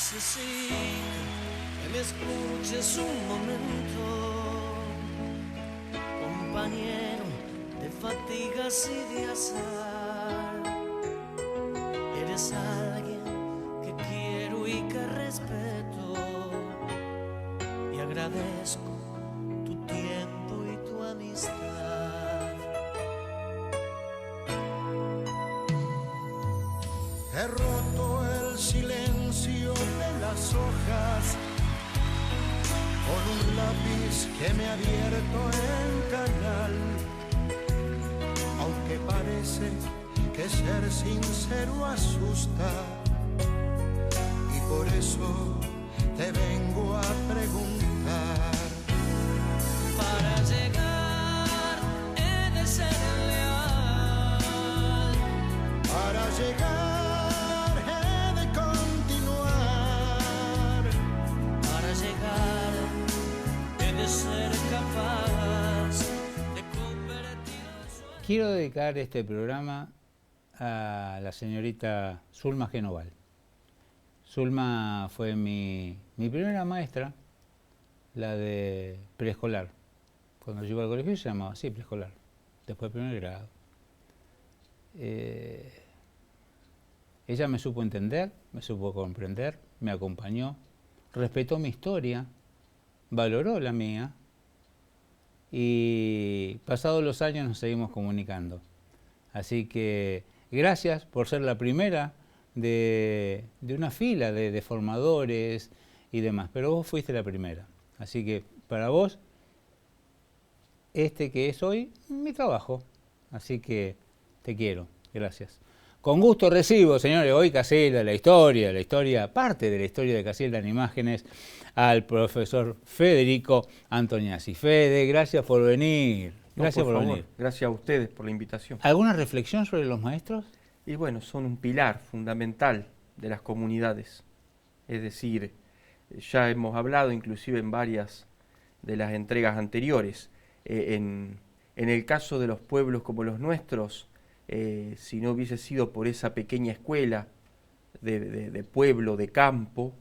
necesito que me escuches un momento, compañero de fatigas y de azar. Eres alguien que quiero y que respeto, y agradezco tu tiempo y tu amistad. He roto el silencio de las hojas con un lápiz que me ha abierto en canal, aunque parece que ser sincero asusta, y por eso te vengo a preguntar. Para llegar he de ser leal, Para llegar ser capaz de convertir el sueño. Quiero dedicar este programa a la señorita Zulma Genoval. Zulma fue mi primera maestra, la de preescolar. Cuando yo iba al colegio se llamaba así, preescolar. Después primer grado. Ella me supo entender, me supo comprender, me acompañó, respetó mi historia, valoró la mía, y pasados los años nos seguimos comunicando. Así que gracias por ser la primera de una fila de formadores y demás, pero vos fuiste la primera. Así que para vos, este que es hoy, mi trabajo. Así que te quiero, gracias. Con gusto recibo, señores, hoy Casilda, la historia, parte de la historia de Casilda en imágenes, al profesor Federico Antoniazzi. Fede, gracias por venir. Gracias por venir. Gracias a ustedes por la invitación. ¿Alguna reflexión sobre los maestros? Y bueno, son un pilar fundamental de las comunidades. Es decir, ya hemos hablado inclusive en varias de las entregas anteriores. En el caso de los pueblos como los nuestros, si no hubiese sido por esa pequeña escuela de pueblo, de campo,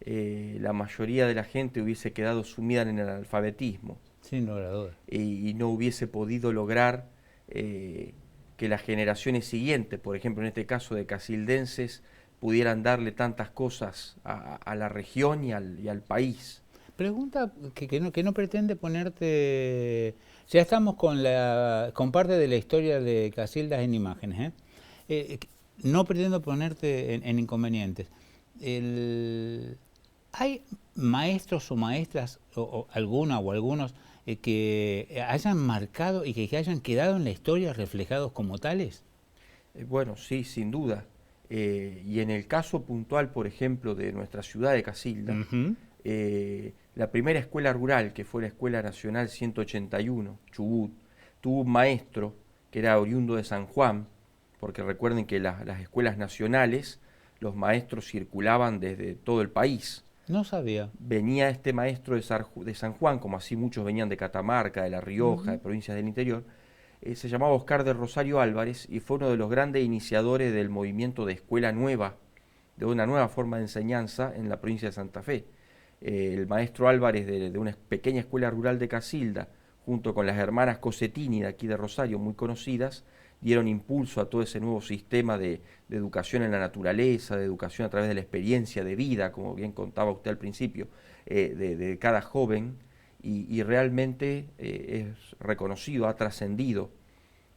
la mayoría de la gente hubiese quedado sumida en el analfabetismo. Sin lugar a dudas. Y no hubiese podido lograr que las generaciones siguientes, por ejemplo en este caso de casildenses, pudieran darle tantas cosas a la región y al país. Pregunta que no pretende ponerte... Ya estamos con parte de la historia de Casildas en imágenes. No pretendo ponerte en inconvenientes. ¿Hay maestros o maestras, o algunos, que hayan marcado y que hayan quedado en la historia reflejados como tales? Bueno, sí, sin duda. Y en el caso puntual, por ejemplo, de nuestra ciudad de Casilda, la primera escuela rural, que fue la Escuela Nacional 181, Chubut, tuvo un maestro que era oriundo de San Juan, porque recuerden que las escuelas nacionales, los maestros circulaban desde todo el país. No sabía. Venía este maestro de San Juan, como así muchos venían de Catamarca, de La Rioja, de provincias del interior. Se llamaba Oscar de Rosario Álvarez y fue uno de los grandes iniciadores del movimiento de escuela nueva, de una nueva forma de enseñanza en la provincia de Santa Fe. El maestro Álvarez de una pequeña escuela rural de Casilda, junto con las hermanas Cosetini de aquí de Rosario, muy conocidas, dieron impulso a todo ese nuevo sistema de educación en la naturaleza, de educación a través de la experiencia de vida, como bien contaba usted al principio, de cada joven, y realmente es reconocido, ha trascendido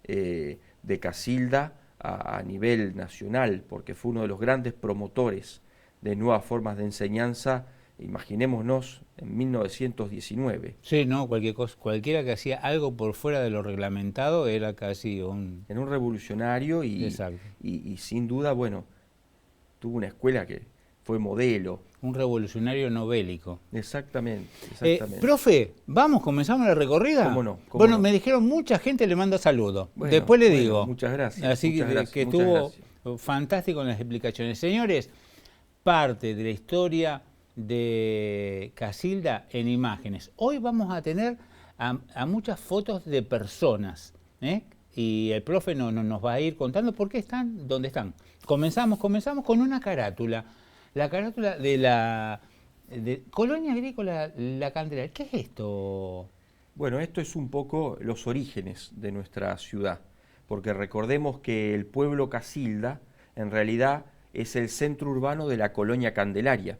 de Casilda a nivel nacional, porque fue uno de los grandes promotores de nuevas formas de enseñanza. Imaginémonos en 1919. Sí, no, cualquiera que hacía algo por fuera de lo reglamentado era casi un revolucionario y sin duda, bueno, tuvo una escuela que fue modelo. Un revolucionario no bélico. Exactamente. Profe, comenzamos la recorrida. ¿Cómo no? Bueno, me dijeron mucha gente le manda saludos. Bueno, después le digo. Muchas gracias. Así que estuvo fantástico en las explicaciones. Señores, parte de la historia de Casilda en imágenes. Hoy vamos a tener a muchas fotos de personas, y el profe nos va a ir contando por qué están donde están. Comenzamos con una carátula. La carátula de la Colonia Agrícola La Candelaria. ¿Qué es esto? Bueno, esto es un poco los orígenes de nuestra ciudad, porque recordemos que el pueblo Casilda en realidad es el centro urbano de la Colonia Candelaria,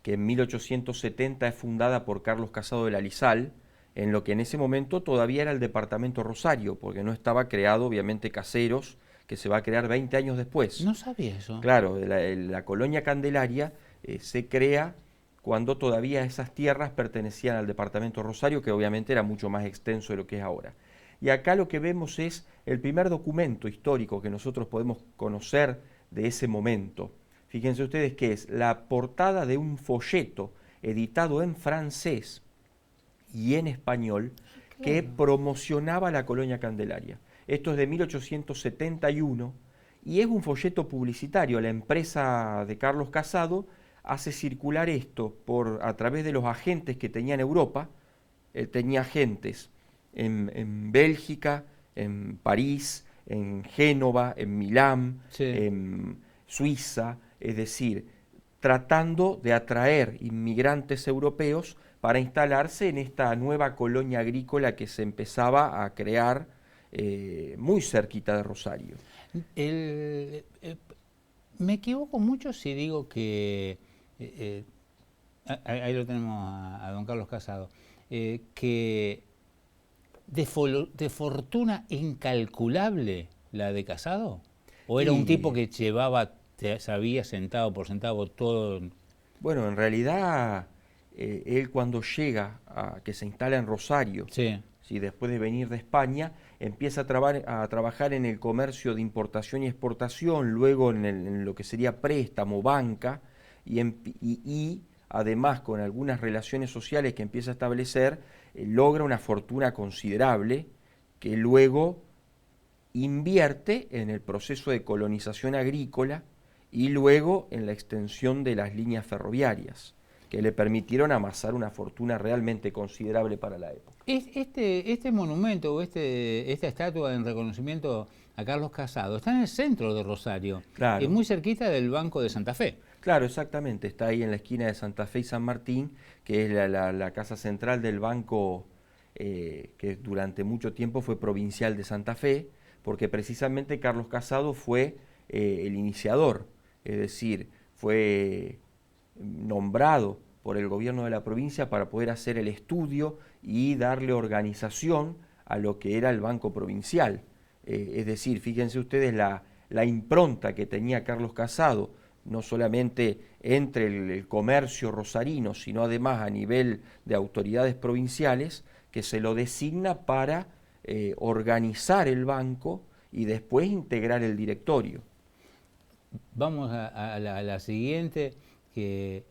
que en 1870 es fundada por Carlos Casado de la Lizal, en lo que en ese momento todavía era el departamento Rosario, porque no estaba creado obviamente Caseros, que se va a crear 20 años después. No sabía eso. Claro, la Colonia Candelaria se crea cuando todavía esas tierras pertenecían al departamento Rosario, que obviamente era mucho más extenso de lo que es ahora. Y acá lo que vemos es el primer documento histórico que nosotros podemos conocer de ese momento. Fíjense ustedes que es la portada de un folleto editado en francés y en español que promocionaba la Colonia Candelaria. Esto es de 1871 y es un folleto publicitario. La empresa de Carlos Casado hace circular esto a través de los agentes que tenía en Europa. Él tenía agentes en Bélgica, en París, en Génova, en Milán, Sí. en Suiza, es decir, tratando de atraer inmigrantes europeos para instalarse en esta nueva colonia agrícola que se empezaba a crear muy cerquita de Rosario. Me equivoco mucho si digo que, ahí lo tenemos a don Carlos Casado, que de fortuna incalculable la de Casado, o era un tipo que sabía centavo por centavo todo. Bueno, en realidad él cuando llega que se instala en Rosario, Sí. ¿sí? Después de venir de España, empieza a trabajar en el comercio de importación y exportación, luego en lo que sería préstamo, banca, y además con algunas relaciones sociales que empieza a establecer, logra una fortuna considerable que luego invierte en el proceso de colonización agrícola y luego en la extensión de las líneas ferroviarias, que le permitieron amasar una fortuna realmente considerable para la época. Este monumento o esta estatua en reconocimiento a Carlos Casado está en el centro de Rosario, Claro. es muy cerquita del Banco de Santa Fe. Claro, exactamente, está ahí en la esquina de Santa Fe y San Martín, que es la casa central del banco que durante mucho tiempo fue provincial de Santa Fe, porque precisamente Carlos Casado fue el iniciador, es decir, fue nombrado por el gobierno de la provincia para poder hacer el estudio y darle organización a lo que era el Banco Provincial. Es decir, fíjense ustedes la impronta que tenía Carlos Casado, no solamente entre el comercio rosarino, sino además a nivel de autoridades provinciales, que se lo designa para organizar el banco y después integrar el directorio. Vamos a la siguiente, que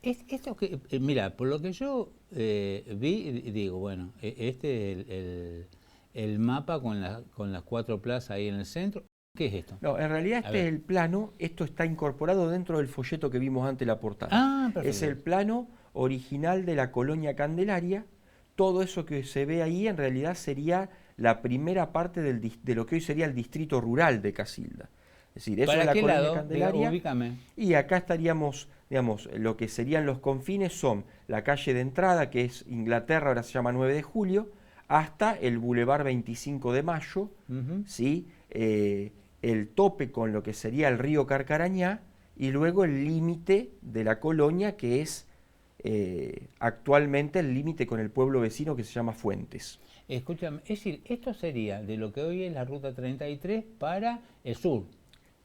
esto que mira, por lo que yo vi, digo, bueno, este es el mapa con las 4 plazas ahí en el centro. ¿Qué es esto? No, en realidad este es el plano, esto está incorporado dentro del folleto que vimos antes la portada. Ah, perfecto. Es el plano original de la Colonia Candelaria. Todo eso que se ve ahí en realidad sería la primera parte de lo que hoy sería el distrito rural de Casilda. Es decir, eso ¿Para es la qué Colonia lado? Candelaria. Ubícame. Y acá estaríamos, digamos, lo que serían los confines son la calle de entrada, que es Inglaterra, ahora se llama 9 de julio, hasta el Boulevard 25 de Mayo, ¿sí? El tope con lo que sería el río Carcarañá, y luego el límite de la colonia, que es actualmente el límite con el pueblo vecino que se llama Fuentes. Escúchame, es decir, esto sería de lo que hoy es la ruta 33 para el sur.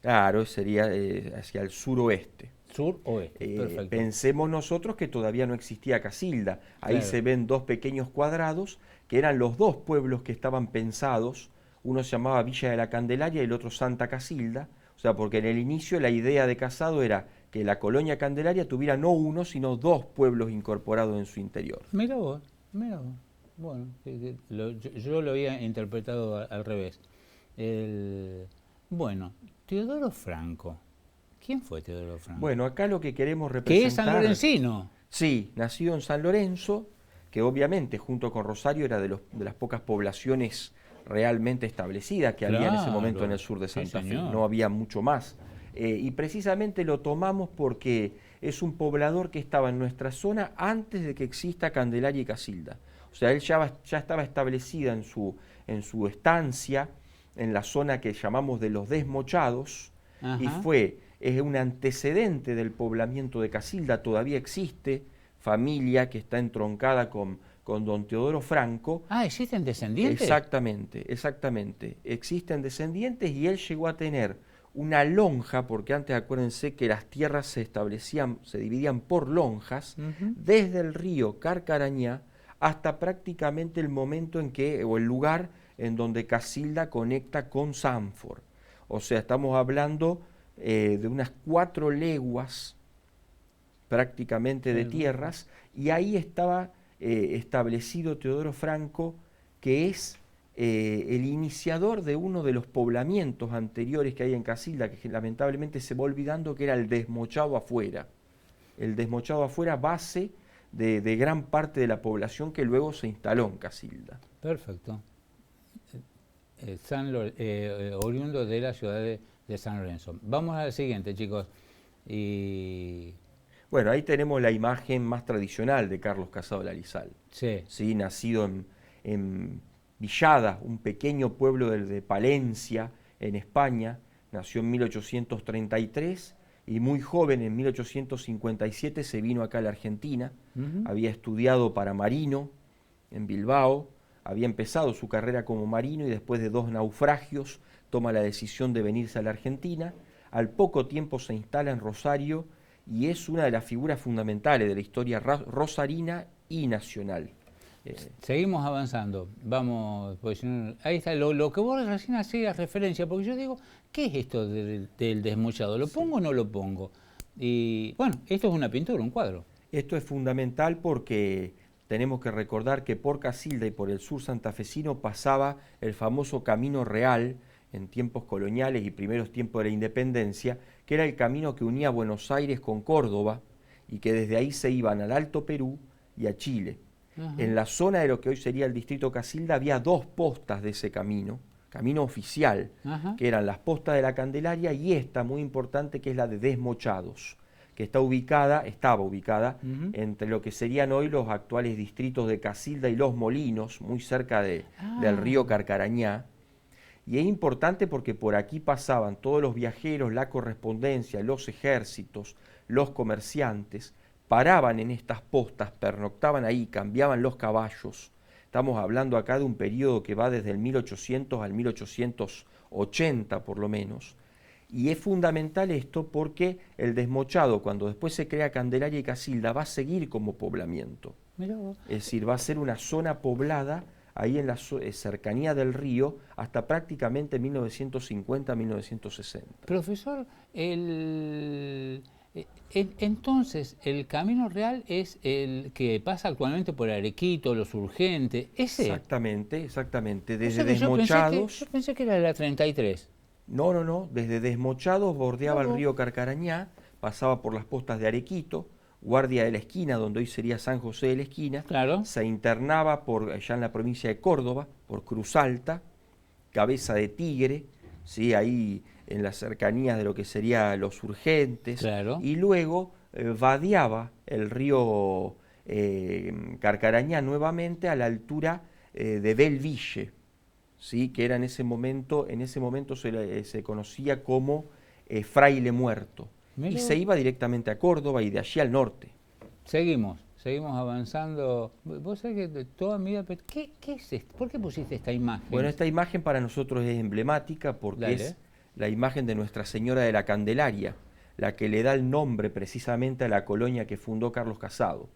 Claro, sería hacia el suroeste. Sur-oeste, perfecto. Pensemos nosotros que todavía no existía Casilda. Ahí Claro. se ven 2 pequeños cuadrados, que eran los 2 pueblos que estaban pensados. Uno se llamaba Villa de la Candelaria y el otro Santa Casilda. O sea, porque en el inicio la idea de Casado era que la Colonia Candelaria tuviera no 1, sino 2 pueblos incorporados en su interior. Mira vos, mira vos. Bueno, yo lo había interpretado al revés. Bueno, Teodoro Franco. ¿Quién fue Teodoro Franco? Bueno, acá lo que queremos representar... Que es sanlorencino. Sí, nacido en San Lorenzo, que obviamente junto con Rosario era de las pocas poblaciones realmente establecidas que había en ese Claro, momento en el sur de sí, Santa Fe. señor. No había mucho más. Y precisamente lo tomamos porque es un poblador que estaba en nuestra zona antes de que exista Candelaria y Casilda. O sea, él ya estaba establecida en su estancia, en la zona que llamamos de los Desmochados, y es un antecedente del poblamiento de Casilda. Todavía existe familia que está entroncada con don Teodoro Franco. Ah, ¿existen descendientes? Exactamente, exactamente. Existen descendientes y él llegó a tener una lonja, porque antes acuérdense que las tierras se dividían por lonjas, desde el río Carcarañá hasta prácticamente el momento o el lugar en donde Casilda conecta con Sanford. O sea, estamos hablando de unas 4 leguas prácticamente de tierras, y ahí estaba establecido Teodoro Franco, que es el iniciador de uno de los poblamientos anteriores que hay en Casilda, que lamentablemente se va olvidando, que era el Desmochado Afuera. El Desmochado Afuera, base de gran parte de la población que luego se instaló en Casilda. Perfecto. Oriundo de la ciudad de San Lorenzo. Vamos al siguiente, chicos. Bueno, ahí tenemos la imagen más tradicional de Carlos Casado Larizal. Sí, nacido en Villada, un pequeño pueblo de Palencia, en España. Nació en 1833 y muy joven, en 1857, se vino acá a la Argentina. Había estudiado para marino en Bilbao, había empezado su carrera como marino y después de 2 naufragios toma la decisión de venirse a la Argentina. Al poco tiempo se instala en Rosario y es una de las figuras fundamentales de la historia rosarina y nacional. Seguimos avanzando, vamos, pues, ahí está lo que vos recién hacías referencia, porque yo digo, ¿qué es esto del desmochado? ¿Lo pongo o no lo pongo? Y bueno, esto es una pintura, un cuadro. Esto es fundamental porque tenemos que recordar que por Casilda y por el sur santafesino pasaba el famoso Camino Real en tiempos coloniales y primeros tiempos de la independencia, que era el camino que unía Buenos Aires con Córdoba y que desde ahí se iban al Alto Perú y a Chile. En la zona de lo que hoy sería el distrito Casilda había 2 postas de ese camino oficial, que eran las postas de la Candelaria y esta muy importante, que es la de Desmochados, que estaba ubicada entre lo que serían hoy los actuales distritos de Casilda y Los Molinos, muy cerca del río Carcarañá. Y es importante porque por aquí pasaban todos los viajeros, la correspondencia, los ejércitos, los comerciantes, paraban en estas postas, pernoctaban ahí, cambiaban los caballos. Estamos hablando acá de un periodo que va desde el 1800 al 1880 por lo menos. Y es fundamental esto porque el Desmochado, cuando después se crea Candelaria y Casilda, va a seguir como poblamiento. Es decir, va a ser una zona poblada ahí en la cercanía del río hasta prácticamente 1950-1960. Profesor, entonces el Camino Real es el que pasa actualmente por Arequito, Los Urgentes, ¿ese? Exactamente. Desde O sea, Desmochados... Yo pensé que era la 33. No. Desde Desmochados bordeaba el río Carcarañá, pasaba por las postas de Arequito, Guardia de la Esquina, donde hoy sería San José de la Esquina, se internaba allá en la provincia de Córdoba, por Cruz Alta, Cabeza de Tigre, ¿sí? Ahí en las cercanías de lo que sería Los Urgentes, y luego vadeaba el río Carcarañá nuevamente a la altura de Belville, ¿sí? Que era en ese momento se conocía como Fraile Muerto. Y se iba directamente a Córdoba y de allí al norte. Seguimos avanzando. Vos sabés que toda mi vida... ¿Qué es esto? ¿Por qué pusiste esta imagen? Bueno, esta imagen para nosotros es emblemática porque es la imagen de Nuestra Señora de la Candelaria, la que le da el nombre precisamente a la colonia que fundó Carlos Casado.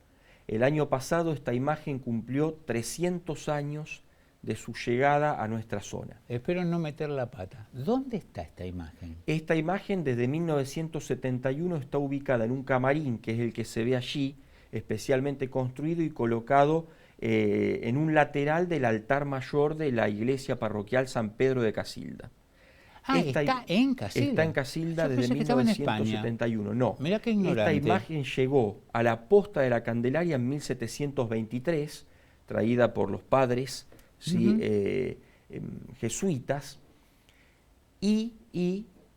El año pasado esta imagen cumplió 300 años de su llegada a nuestra zona. Espero no meter la pata. ¿Dónde está esta imagen? Esta imagen desde 1971 está ubicada en un camarín, que es el que se ve allí, especialmente construido y colocado en un lateral del altar mayor de la iglesia parroquial San Pedro de Casilda. Está en Casilda. Está en Casilda desde 1971. No, mirá qué ignorante. Esta imagen llegó a la posta de la Candelaria en 1723, traída por los padres jesuitas, y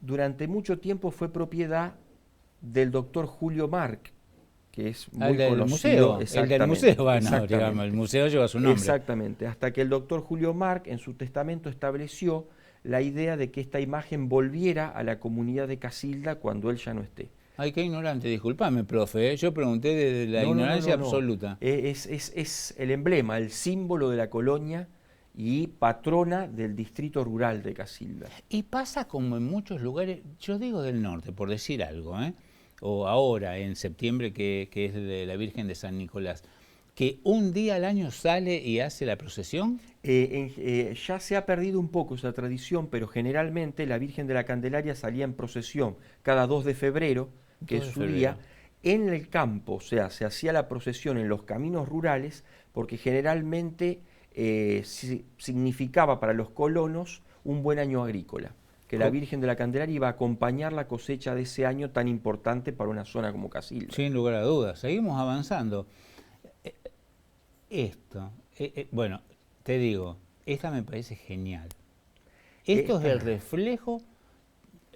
durante mucho tiempo fue propiedad del doctor Julio Marc, que es muy del conocido. museo, el del museo, bueno, exactamente. digamos, el museo lleva su nombre. Exactamente, hasta que el doctor Julio Marc en su testamento estableció la idea de que esta imagen volviera a la comunidad de Casilda cuando él ya no esté. Ay, qué ignorante, discúlpame, profe, yo pregunté de la ignorancia absoluta. Es el emblema, el símbolo de la colonia y patrona del distrito rural de Casilda. Y pasa como en muchos lugares, yo digo del norte, por decir algo, o ahora en septiembre que es de la Virgen de San Nicolás, que un día al año sale y hace la procesión. Ya se ha perdido un poco esa tradición, pero generalmente la Virgen de la Candelaria salía en procesión cada 2 de febrero, que es su día, en el campo, o sea, se hacía la procesión en los caminos rurales, porque generalmente significaba para los colonos un buen año agrícola, que la Virgen de la Candelaria iba a acompañar la cosecha de ese año tan importante para una zona como Casilda. Sin lugar a dudas, seguimos avanzando. Bueno, te digo, esta me parece genial. Esto es el reflejo,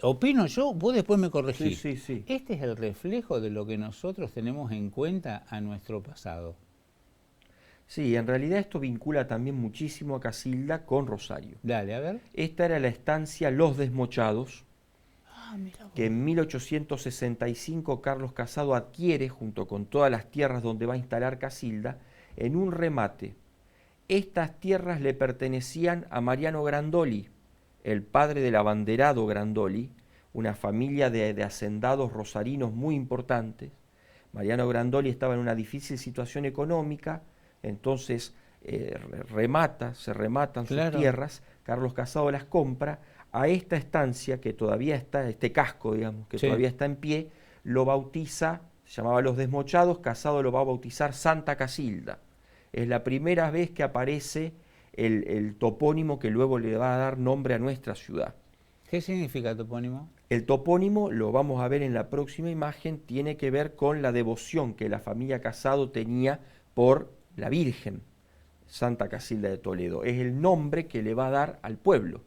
opino yo, vos después me corregís. Sí. Este es el reflejo de lo que nosotros tenemos en cuenta a nuestro pasado. Sí, en realidad esto vincula también muchísimo a Casilda con Rosario. Dale, a ver. Esta era la estancia Los Desmochados, Mira vos. que en 1865 Carlos Casado adquiere, junto con todas las tierras donde va a instalar Casilda, en un remate. Estas tierras le pertenecían a Mariano Grandoli, el padre del abanderado Grandoli, una familia de hacendados rosarinos muy importantes. Mariano Grandoli estaba en una difícil situación económica, entonces se rematan sus tierras, Carlos Casado las compra, a esta estancia que todavía está, este casco, digamos, que todavía está en pie, lo bautiza, se llamaba Los Desmochados, Casado lo va a bautizar Santa Casilda. Es la primera vez que aparece el topónimo que luego le va a dar nombre a nuestra ciudad. ¿Qué significa topónimo? El topónimo, lo vamos a ver en la próxima imagen, tiene que ver con la devoción que la familia Casado tenía por la Virgen, Santa Casilda de Toledo. Es el nombre que le va a dar al pueblo.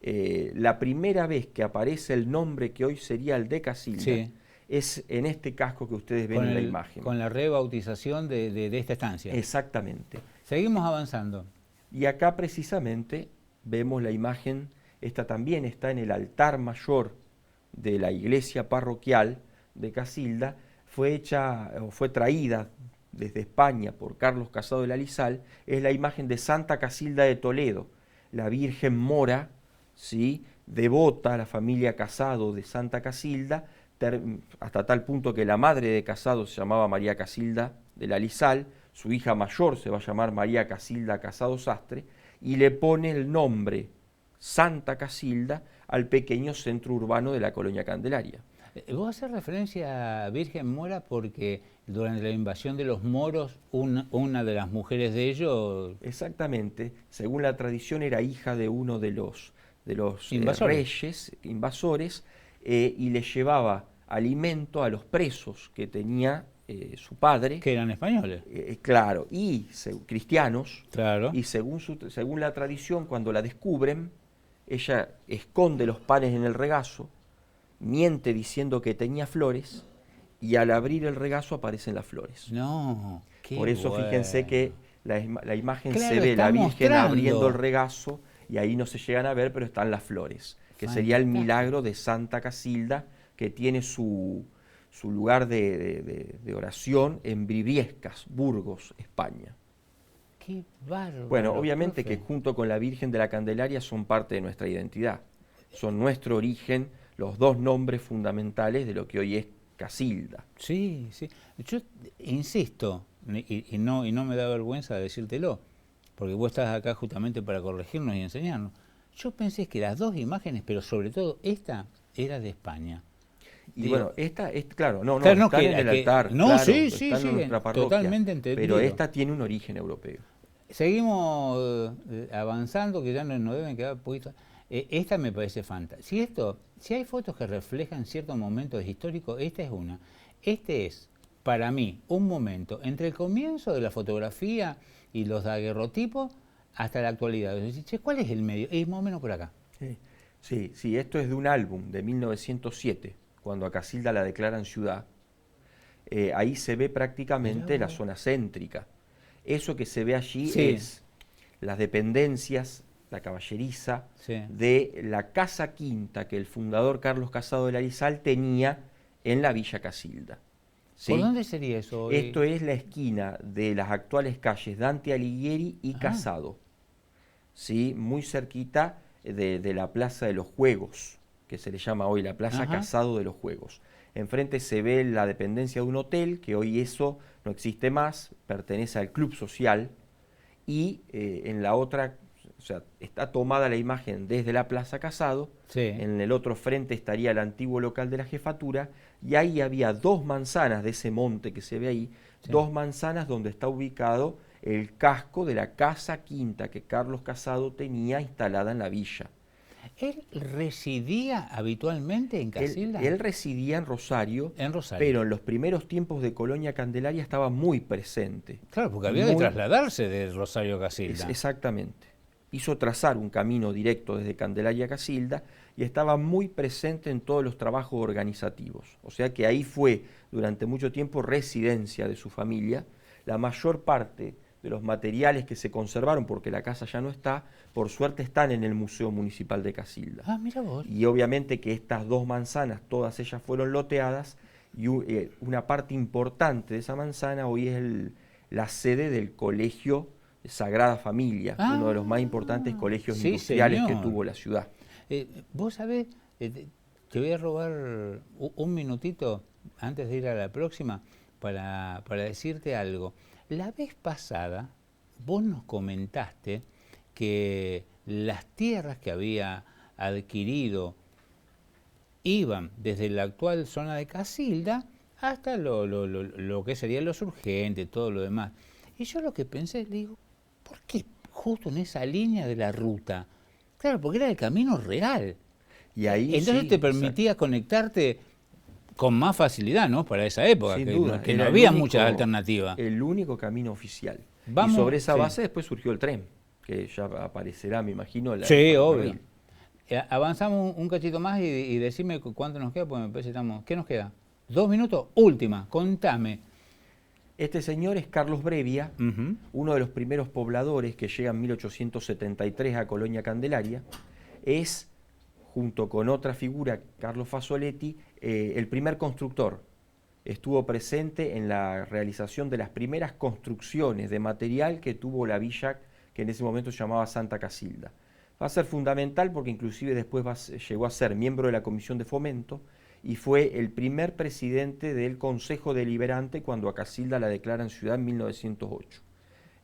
La primera vez que aparece el nombre que hoy sería el de Casilda es en este casco que ustedes ven en la imagen. Con la rebautización de esta estancia. Exactamente. Seguimos avanzando. Y acá precisamente vemos la imagen, esta también está en el altar mayor de la iglesia parroquial de Casilda, fue traída desde España por Carlos Casado de la Lizal, es la imagen de Santa Casilda de Toledo, la Virgen mora, ¿sí?, devota a la familia Casado de Santa Casilda, hasta tal punto que la madre de Casado se llamaba María Casilda de la Lizal, su hija mayor se va a llamar María Casilda Casado Sastre, y le pone el nombre Santa Casilda al pequeño centro urbano de la colonia Candelaria. Vos haces referencia a Virgen Mora porque durante la invasión de los moros, una de las mujeres de ellos... Exactamente, según la tradición era hija de uno de los reyes, invasores, y le llevaba alimento a los presos que tenía su padre. Que eran españoles. Claro, y cristianos. Claro. Y según la tradición, cuando la descubren, ella esconde los panes en el regazo, miente diciendo que tenía flores, y al abrir el regazo aparecen las flores. No, qué Por eso bueno. fíjense que la imagen Claro, se ve la Virgen mostrando. abriendo el regazo, y ahí no se llegan a ver, pero están las flores, que sería el milagro de Santa Casilda, que tiene su lugar de oración en Briviescas, Burgos, España. Qué bárbaro. Bueno, obviamente profe. que junto con la Virgen de la Candelaria son parte de nuestra identidad, son nuestro origen, los dos nombres fundamentales de lo que hoy es Casilda. Sí, sí. Yo insisto, y no me da vergüenza decírtelo, porque vos estás acá justamente para corregirnos y enseñarnos. Yo pensé que las dos imágenes, pero sobre todo esta, era de España. Y Digo, bueno, claro, no, claro, están en el altar, no, claro, sí, están en nuestra parroquia, totalmente entendido. pero esta tiene un origen europeo. Seguimos avanzando, que ya nos deben quedar poquito. Esta me parece fantástica. Si hay fotos que reflejan ciertos momentos históricos, esta es una. Este es, para mí, un momento entre el comienzo de la fotografía y los daguerrotipos hasta la actualidad. Che, ¿cuál es el medio? Es más o menos por acá. Sí. Sí, sí, esto es de un álbum de 1907, cuando a Casilda la declaran ciudad. Ahí se ve prácticamente la zona céntrica. Eso que se ve allí es las dependencias, la caballeriza, de la Casa Quinta que el fundador Carlos Casado de Larizal tenía en la Villa Casilda. ¿Sí? ¿Por dónde sería eso hoy? Esto es la esquina de las actuales calles Dante Alighieri y Casado, ¿sí? Muy cerquita de la Plaza de los Juegos, que se le llama hoy la Plaza Casado de los Juegos. Enfrente se ve la dependencia de un hotel, que hoy eso no existe más, pertenece al Club Social, y en la otra, o sea, está tomada la imagen desde la Plaza Casado, en el otro frente estaría el antiguo local de la jefatura, y ahí había 2 manzanas de ese monte que se ve ahí, 2 manzanas donde está ubicado el casco de la Casa Quinta que Carlos Casado tenía instalada en la villa. ¿Él residía habitualmente en Casilda? Él residía en Rosario, pero en los primeros tiempos de Colonia Candelaria estaba muy presente. Claro, porque había que trasladarse de Rosario a Casilda. Exactamente. Hizo trazar un camino directo desde Candelaria a Casilda y estaba muy presente en todos los trabajos organizativos. O sea que ahí fue durante mucho tiempo residencia de su familia. La mayor parte de los materiales que se conservaron, porque la casa ya no está, por suerte están en el Museo Municipal de Casilda. Ah, mira vos. Y obviamente que estas 2 manzanas, todas ellas fueron loteadas, y una parte importante de esa manzana hoy es la sede del Colegio Sagrada Familia, uno de los más importantes colegios industriales que tuvo la ciudad. Vos sabés, te voy a robar un minutito antes de ir a la próxima para decirte algo. La vez pasada vos nos comentaste que las tierras que había adquirido iban desde la actual zona de Casilda hasta lo que serían los Urgentes, todo lo demás. Y yo lo que pensé, le digo, ¿por qué justo en esa línea de la ruta? Claro, porque era el camino real. Y ahí entonces te permitía conectarte con más facilidad, ¿no? Para esa época, sin duda, que no había muchas alternativas. El único camino oficial. Y sobre esa base después surgió el tren, que ya aparecerá, me imagino. Sí, obvio. Avanzamos un cachito más y decime cuánto nos queda, porque me parece que estamos... ¿Qué nos queda? 2 minutos. Última, contame. Este señor es Carlos Brevia, uno de los primeros pobladores que llega en 1873 a Colonia Candelaria. Es, junto con otra figura, Carlos Fasoletti, el primer constructor. Estuvo presente en la realización de las primeras construcciones de material que tuvo la villa, que en ese momento se llamaba Santa Casilda. Va a ser fundamental porque inclusive después llegó a ser miembro de la Comisión de Fomento y fue el primer presidente del Consejo Deliberante cuando a Casilda la declaran ciudad en 1908.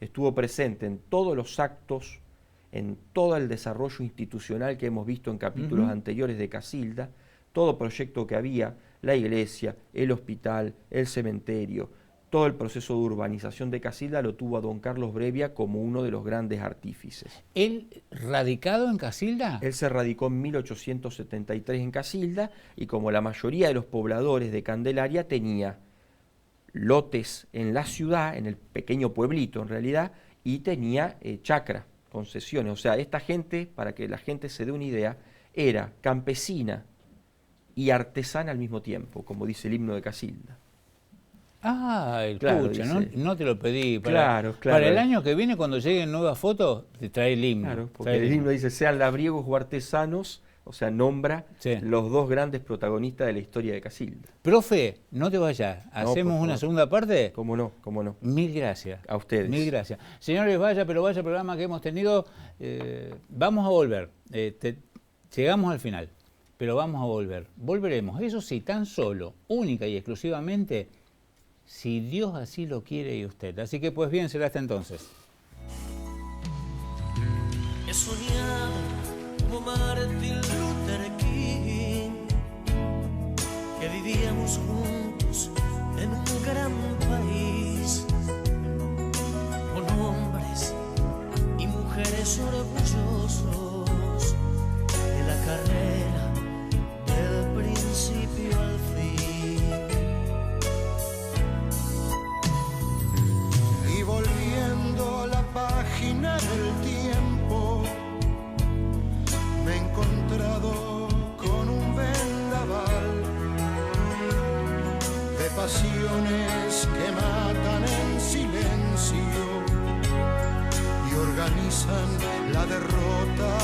Estuvo presente en todos los actos, en todo el desarrollo institucional que hemos visto en capítulos anteriores de Casilda, todo proyecto que había, la iglesia, el hospital, el cementerio, todo el proceso de urbanización de Casilda lo tuvo a don Carlos Brevia como uno de los grandes artífices. ¿Él radicado en Casilda? Él se radicó en 1873 en Casilda y como la mayoría de los pobladores de Candelaria tenía lotes en la ciudad, en el pequeño pueblito en realidad, y tenía chacra, concesiones. O sea, esta gente, para que la gente se dé una idea, era campesina y artesana al mismo tiempo, como dice el himno de Casilda. Ah, Claro, pucha, dice. no te lo pedí. Claro. Para el año que viene, cuando lleguen nuevas fotos, te trae el himno. Claro, porque el himno dice, sean labriegos o artesanos, o sea, nombra los 2 grandes protagonistas de la historia de Casilda. Profe, no te vayas. ¿Hacemos una segunda parte? ¿Cómo no? ¿Cómo no? Mil gracias. A ustedes. Mil gracias. Señores, vaya programa que hemos tenido. Vamos a volver. Llegamos al final, pero vamos a volver. Volveremos, eso sí, tan solo, única y exclusivamente, si Dios así lo quiere y usted. Así que pues bien, será hasta entonces. He soñado como Martin Luther King, que vivíamos juntos en un gran país, con hombres y mujeres orgullosos de la carrera del principio al fin. Y volviendo a la página del tiempo, me he encontrado pasiones que matan en silencio y organizan la derrota